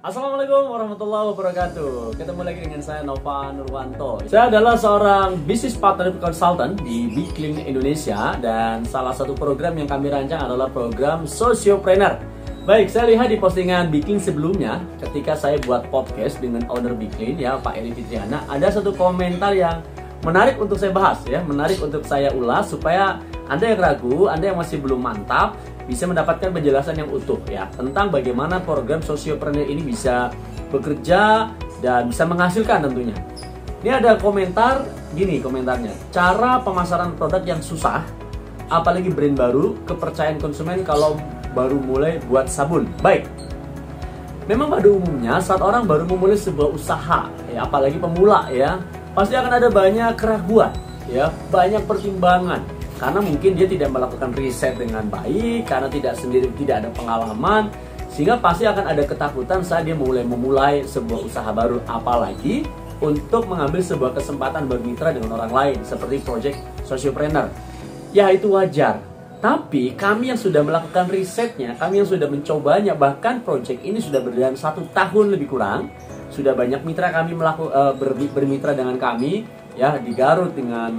Assalamualaikum warahmatullahi wabarakatuh. Ketemu lagi dengan saya Nova Nurwanto. Saya adalah seorang business partner consultant di Bicklink Indonesia, dan salah satu program yang kami rancang adalah program Sociopreneur. Baik, saya lihat di postingan Bicklink sebelumnya ketika saya buat podcast dengan owner Bicklink ya, Pak Eri Fitriana, ada satu komentar yang menarik untuk saya bahas ya, menarik untuk saya ulas supaya Anda yang ragu, Anda yang masih belum mantap bisa mendapatkan penjelasan yang utuh ya tentang bagaimana program Sociopreneur ini bisa bekerja dan bisa menghasilkan tentunya. Ini ada komentar gini komentarnya, cara pemasaran produk yang susah, apalagi brand baru, kepercayaan konsumen kalau baru mulai buat sabun. Baik, memang pada umumnya saat orang baru memulai sebuah usaha ya, apalagi pemula ya, pasti akan ada banyak keraguan ya, banyak pertimbangan. Karena mungkin dia tidak melakukan riset dengan baik, karena tidak ada pengalaman, sehingga pasti akan ada ketakutan saat dia memulai sebuah usaha baru, apalagi untuk mengambil sebuah kesempatan bermitra dengan orang lain seperti project Sociopreneur. Ya, itu wajar. Tapi kami yang sudah melakukan risetnya, kami yang sudah mencobanya, bahkan project ini sudah berjalan 1 tahun lebih kurang, sudah banyak mitra kami bermitra dengan kami. Ya, di Garut dengan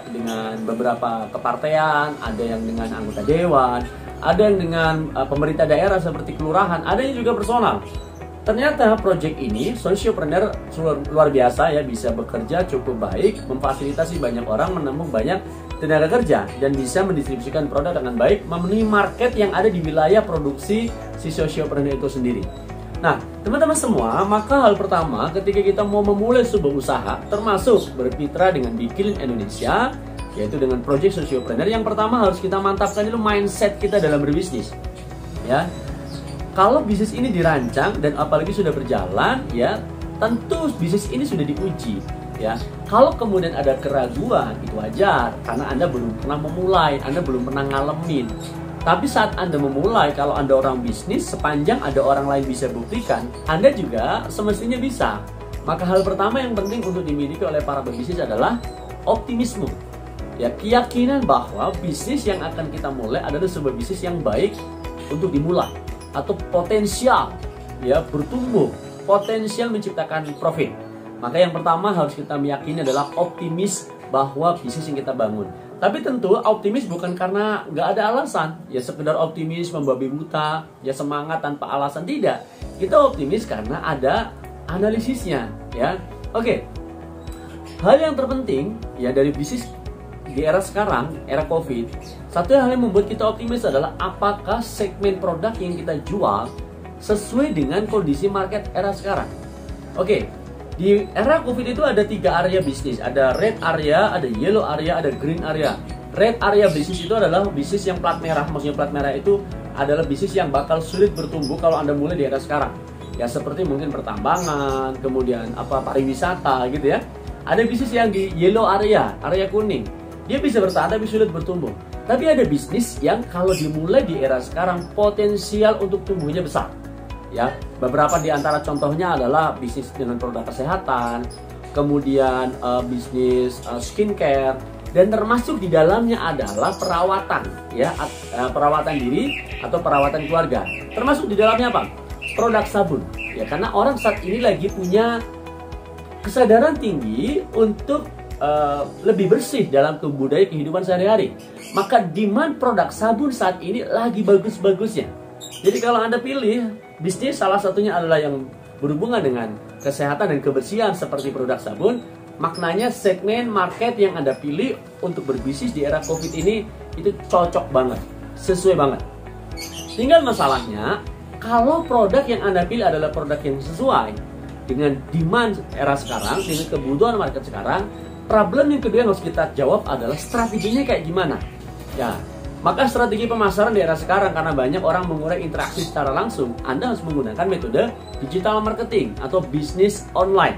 dengan beberapa kepartean, ada yang dengan anggota dewan, ada yang dengan pemerintah daerah seperti kelurahan, ada yang juga personal. Ternyata project ini Sociopreneur luar biasa ya, bisa bekerja cukup baik, memfasilitasi banyak orang, menemukan banyak tenaga kerja, dan bisa mendistribusikan produk dengan baik, memenuhi market yang ada di wilayah produksi si Sociopreneur itu sendiri. Nah, teman-teman semua, maka hal pertama ketika kita mau memulai sebuah usaha, termasuk bermitra dengan Bicklink Indonesia, yaitu dengan Project Sociopreneur, yang pertama harus kita mantapkan dulu mindset kita dalam berbisnis. Ya, kalau bisnis ini dirancang dan apalagi sudah berjalan, ya tentu bisnis ini sudah diuji. Ya, kalau kemudian ada keraguan, itu wajar karena Anda belum pernah memulai, Anda belum pernah ngalamin. Tapi saat Anda memulai, kalau Anda orang bisnis, sepanjang ada orang lain bisa buktikan, Anda juga semestinya bisa. Maka hal pertama yang penting untuk dimiliki oleh para pebisnis adalah optimisme. Ya, keyakinan bahwa bisnis yang akan kita mulai adalah sebuah bisnis yang baik untuk dimulai atau potensial ya bertumbuh, potensial menciptakan profit. Maka yang pertama harus kita meyakini adalah optimis bahwa bisnis yang kita bangun. Tapi tentu optimis bukan karena nggak ada alasan, ya sekedar optimis membabi buta, ya semangat tanpa alasan, tidak. Kita optimis karena ada analisisnya, ya. Oke. Hal yang terpenting ya dari bisnis di era sekarang, era Covid, satu hal yang membuat kita optimis adalah apakah segmen produk yang kita jual sesuai dengan kondisi market era sekarang. Oke. Di era Covid itu ada 3 area bisnis, ada red area, ada yellow area, ada green area. Red area bisnis itu adalah bisnis yang plat merah, maksudnya plat merah itu adalah bisnis yang bakal sulit bertumbuh kalau Anda mulai di era sekarang. Ya seperti mungkin pertambangan, kemudian pariwisata gitu ya. Ada bisnis yang di yellow area, area kuning. Dia bisa bertahan tapi sulit bertumbuh. Tapi ada bisnis yang kalau dimulai di era sekarang potensial untuk tumbuhnya besar. Ya, beberapa di antara contohnya adalah bisnis dengan produk kesehatan, kemudian bisnis skincare, dan termasuk di dalamnya adalah perawatan, ya, perawatan diri atau perawatan keluarga. Termasuk di dalamnya apa? Produk sabun. Ya, karena orang saat ini lagi punya kesadaran tinggi untuk lebih bersih dalam budaya kehidupan sehari-hari. Maka demand produk sabun saat ini lagi bagus-bagusnya. Jadi kalau Anda pilih bisnis salah satunya adalah yang berhubungan dengan kesehatan dan kebersihan seperti produk sabun, maknanya segmen market yang Anda pilih untuk berbisnis di era Covid ini itu cocok banget, sesuai banget. Tinggal masalahnya, kalau produk yang Anda pilih adalah produk yang sesuai dengan demand era sekarang, dengan kebutuhan market sekarang, problem yang kedua yang harus kita jawab adalah strateginya kayak gimana. Ya, maka strategi pemasaran di era sekarang, karena banyak orang mengurai interaksi secara langsung, Anda harus menggunakan metode digital marketing atau bisnis online.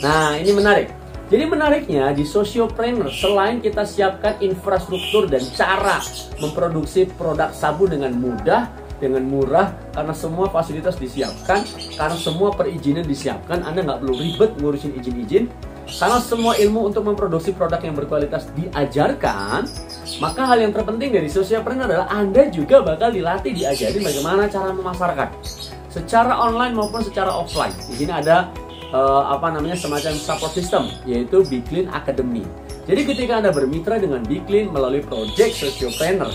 Nah, ini menarik. Jadi menariknya di Sociopreneur, selain kita siapkan infrastruktur dan cara memproduksi produk sabun dengan mudah, dengan murah, karena semua fasilitas disiapkan, karena semua perizinan disiapkan, Anda nggak perlu ribet ngurusin izin-izin, karena semua ilmu untuk memproduksi produk yang berkualitas diajarkan. Maka hal yang terpenting dari Sociopreneur adalah Anda juga bakal dilatih, diajarin bagaimana cara memasarkan. secara online maupun secara offline. Di sini ada semacam support system, yaitu Bclean Academy. Jadi ketika Anda bermitra dengan Bclean melalui project Sociopreneur,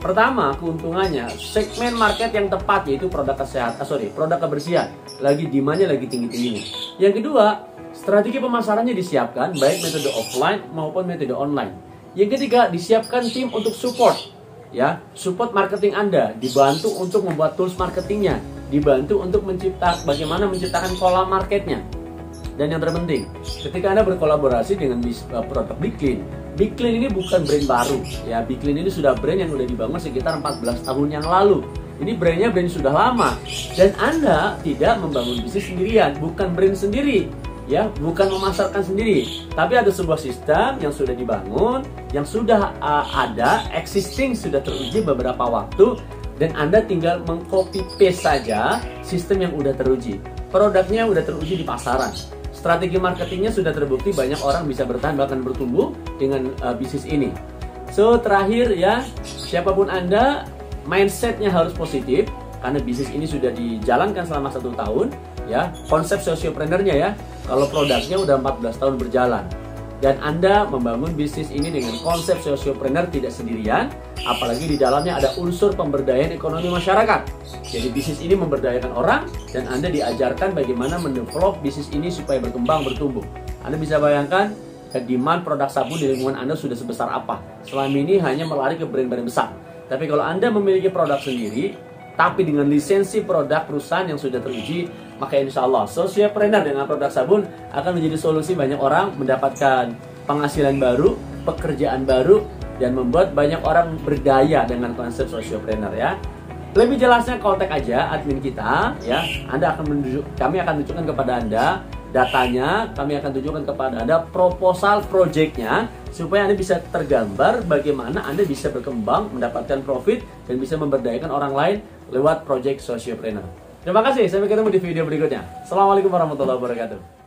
pertama, keuntungannya segmen market yang tepat, yaitu produk produk kebersihan. Lagi demandnya lagi tinggi-tingginya. Yang kedua, strategi pemasarannya disiapkan baik metode offline maupun metode online. Yang ketiga, disiapkan tim untuk support. Ya, support marketing Anda, dibantu untuk membuat tools marketingnya, dibantu untuk bagaimana menciptakan pola marketnya. Dan yang terpenting, ketika Anda berkolaborasi dengan produk Bclean, Bclean ini bukan brand baru. Ya, Bclean ini sudah brand yang sudah dibangun sekitar 14 tahun yang lalu. Ini brand sudah lama. Dan Anda tidak membangun bisnis sendirian, bukan brand sendiri. Ya, bukan memasarkan sendiri, tapi ada sebuah sistem yang sudah dibangun, yang sudah ada, existing, sudah teruji beberapa waktu, dan Anda tinggal mengcopy paste saja sistem yang udah teruji. Produknya udah teruji di pasaran. Strategi marketingnya sudah terbukti, banyak orang bisa bertahan bahkan bertumbuh dengan bisnis ini. So, terakhir ya, siapapun Anda, mindsetnya harus positif, karena bisnis ini sudah dijalankan selama 1 tahun. Ya, konsep sociopreneurnya ya, kalau produknya udah 14 tahun berjalan, dan Anda membangun bisnis ini dengan konsep sociopreneur tidak sendirian, apalagi di dalamnya ada unsur pemberdayaan ekonomi masyarakat. Jadi bisnis ini memberdayakan orang, dan Anda diajarkan bagaimana mendevelop bisnis ini supaya berkembang, bertumbuh. Anda bisa bayangkan demand produk sabun di lingkungan Anda sudah sebesar apa. Selama ini hanya melari ke brand-brand besar. Tapi kalau Anda memiliki produk sendiri, tapi dengan lisensi produk perusahaan yang sudah teruji, maka insya Allah Sociopreneur dengan produk sabun akan menjadi solusi banyak orang mendapatkan penghasilan baru, pekerjaan baru, dan membuat banyak orang berdaya dengan konsep Sociopreneur ya. Lebih jelasnya kontak aja admin kita ya. Kami akan tunjukkan kepada Anda datanya, kami akan tunjukkan kepada Anda proposal projectnya, supaya Anda bisa tergambar bagaimana Anda bisa berkembang, mendapatkan profit, dan bisa memberdayakan orang lain lewat project Sociopreneur. Terima kasih, sampai ketemu di video berikutnya. Assalamualaikum warahmatullahi wabarakatuh.